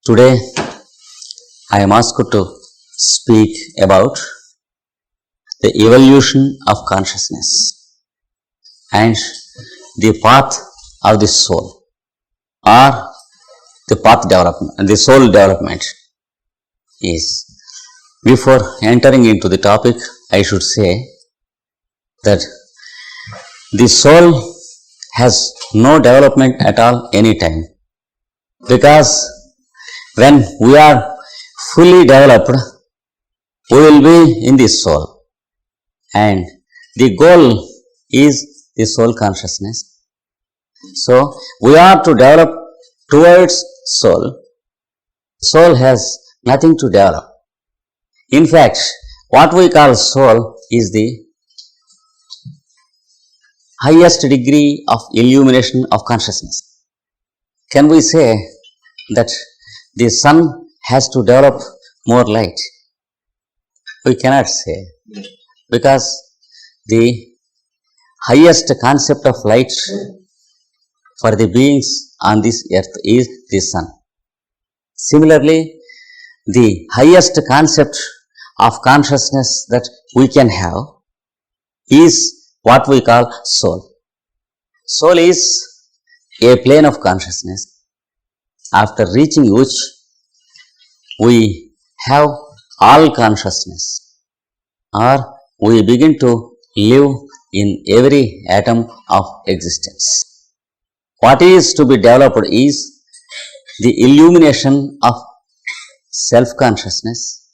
Today I am asked to speak about the evolution of consciousness and the path of the soul or the path development and the soul development is. Before entering into the topic, I should say that the soul has no development at all any time, because when we are fully developed, we will be in the soul, and the goal is the soul consciousness. So we are to develop towards soul. Soul has nothing to develop. In fact, what we call soul is the highest degree of illumination of consciousness. Can we say that the sun has to develop more light? We cannot say, because the highest concept of light for the beings on this earth is the sun. Similarly, the highest concept of consciousness that we can have is what we call soul. Soul is a plane of consciousness, after reaching which we have all consciousness, or we begin to live in every atom of existence. What is to be developed is the illumination of self-consciousness.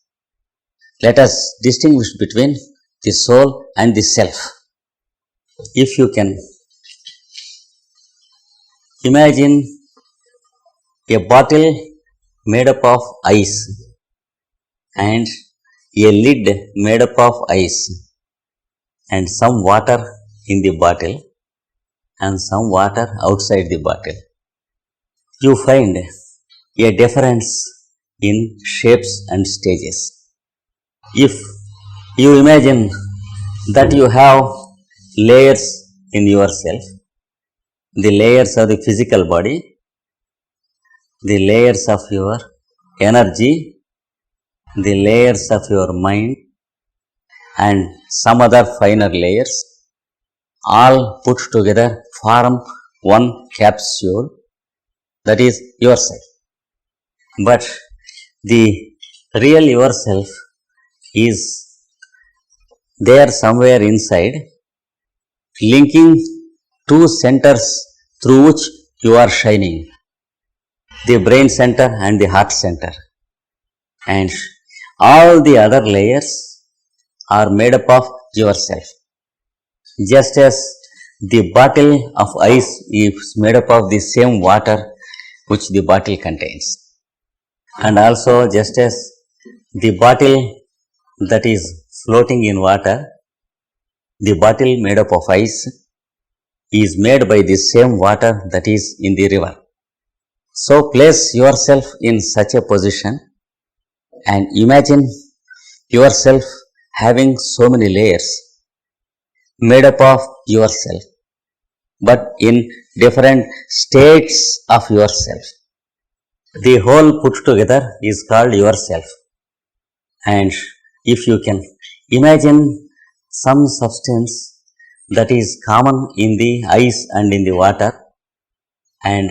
Let us distinguish between the soul and the self. If you can imagine a bottle made up of ice and a lid made up of ice and some water in the bottle and some water outside the bottle, you find a difference in shapes and stages. If you imagine that you have layers in yourself, the layers of the physical body, the layers of your energy, the layers of your mind, and some other finer layers, all put together form one capsule, that is yourself. But the real yourself is there somewhere inside, linking two centers through which you are shining, the brain center and the heart center, and all the other layers are made up of yourself. Just as the bottle of ice is made up of the same water which the bottle contains, and also just as the bottle that is floating in water, the bottle made up of ice is made by the same water that is in the river. So place yourself in such a position and imagine yourself having so many layers made up of yourself, but in different states of yourself. The whole put together is called yourself. And if you can imagine some substance that is common in the ice and in the water, and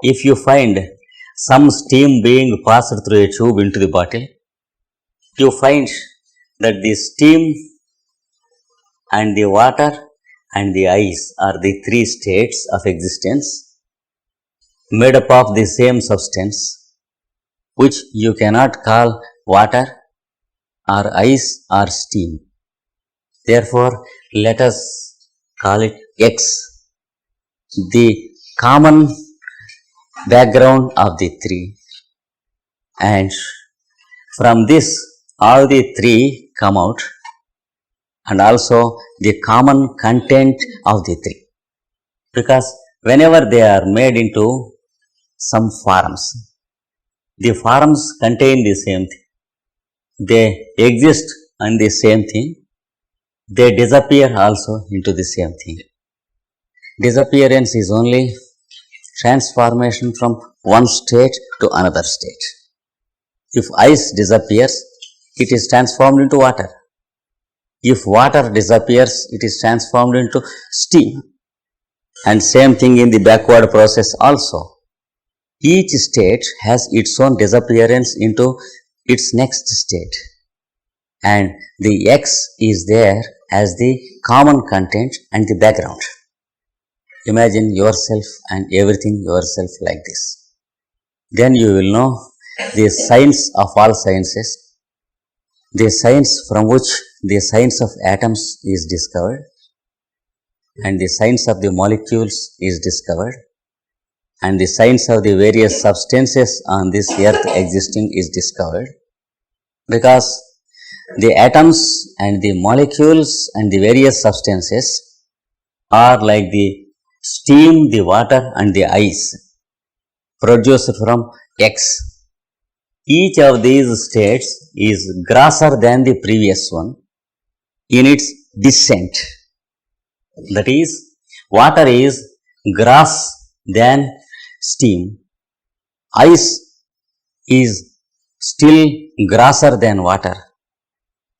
if you find some steam being passed through a tube into the bottle, you find that the steam and the water and the ice are the three states of existence made up of the same substance, which you cannot call water or ice or steam. Therefore, let us call it X, the common background of the three, and from this all the three come out, and also the common content of the three, because whenever they are made into some forms, the forms contain the same thing, they exist on the same thing, they disappear also into the same thing. Disappearance is only transformation from one state to another state. If ice disappears, it is transformed into water. If water disappears, it is transformed into steam. And same thing in the backward process also. Each state has its own disappearance into its next state. And the X is there as the common content and the background. Imagine yourself and everything yourself like this. Then you will know the science of all sciences, the science from which the science of atoms is discovered, and the science of the molecules is discovered, and the science of the various substances on this earth existing is discovered, because the atoms and the molecules and the various substances are like the steam, the water and the ice produced from X. Each of these states is grosser than the previous one in its descent. That is, water is gross than steam. Ice is still grosser than water.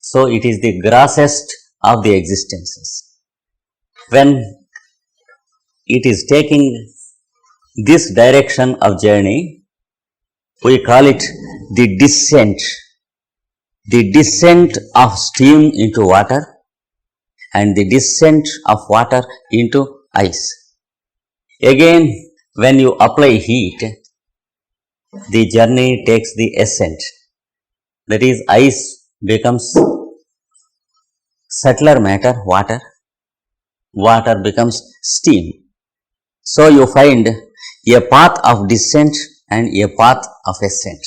So it is the grossest of the existences. When it is taking this direction of journey, we call it the descent of steam into water and the descent of water into ice. Again, when you apply heat, the journey takes the ascent. That is, ice becomes subtler matter, water. Water becomes steam. So you find a path of descent and a path of ascent.